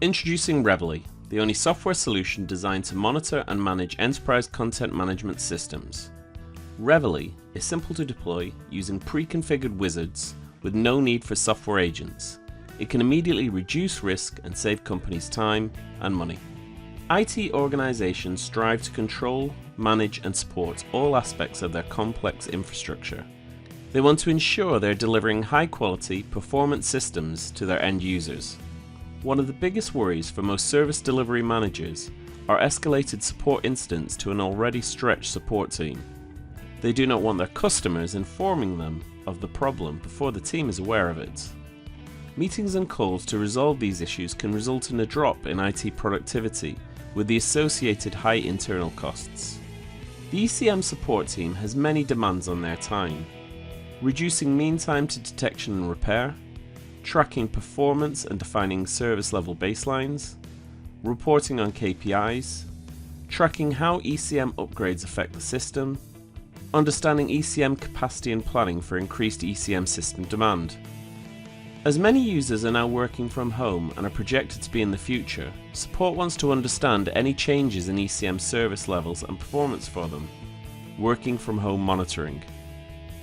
Introducing Reveille, the only software solution designed to monitor and manage enterprise content management systems. Reveille is simple to deploy using pre-configured wizards with no need for software agents. It can immediately reduce risk and save companies time and money. IT organizations strive to control, manage and support all aspects of their complex infrastructure. They want to ensure they're delivering high-quality, performant systems to their end users. One of the biggest worries for most service delivery managers are escalated support incidents to an already stretched support team. They do not want their customers informing them of the problem before the team is aware of it. Meetings and calls to resolve these issues can result in a drop in IT productivity with the associated high internal costs. The ECM support team has many demands on their time: reducing mean time to detection and repair, tracking performance and defining service level baselines, reporting on KPIs, tracking how ECM upgrades affect the system, understanding ECM capacity and planning for increased ECM system demand. As many users are now working from home and are projected to be in the future, support wants to understand any changes in ECM service levels and performance for them. Working from home monitoring.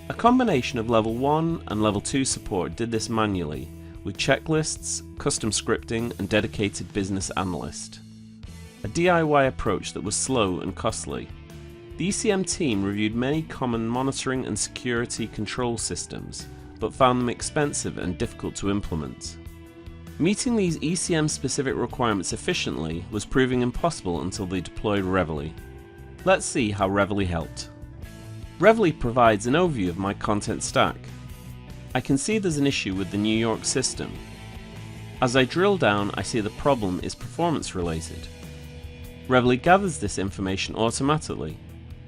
A combination of level 1 and level 2 support did this manually, with checklists, custom scripting and dedicated business analyst. A DIY approach that was slow and costly. The ECM team reviewed many common monitoring and security control systems, but found them expensive and difficult to implement. Meeting these ECM-specific requirements efficiently was proving impossible until they deployed Reveille. Let's see how Reveille helped. Reveille provides an overview of my content stack. I can see there's an issue with the New York system. As I drill down, I see the problem is performance related. Reveille gathers this information automatically.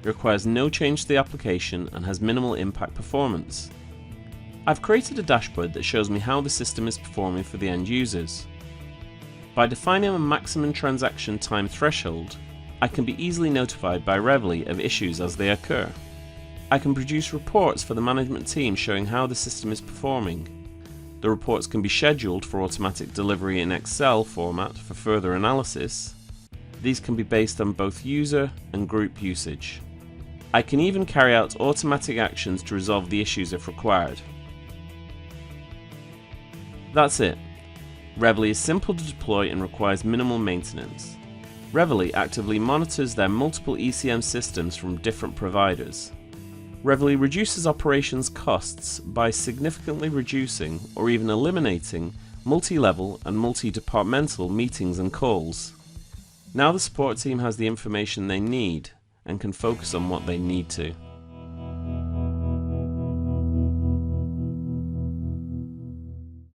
It requires no change to the application and has minimal impact performance. I've created a dashboard that shows me how the system is performing for the end users. By defining a maximum transaction time threshold, I can be easily notified by Reveille of issues as they occur. I can produce reports for the management team showing how the system is performing. The reports can be scheduled for automatic delivery in Excel format for further analysis. These can be based on both user and group usage. I can even carry out automatic actions to resolve the issues if required. That's it. Reveille is simple to deploy and requires minimal maintenance. Reveille actively monitors their multiple ECM systems from different providers. Reveille reduces operations costs by significantly reducing or even eliminating multi-level and multi-departmental meetings and calls. Now the support team has the information they need and can focus on what they need to.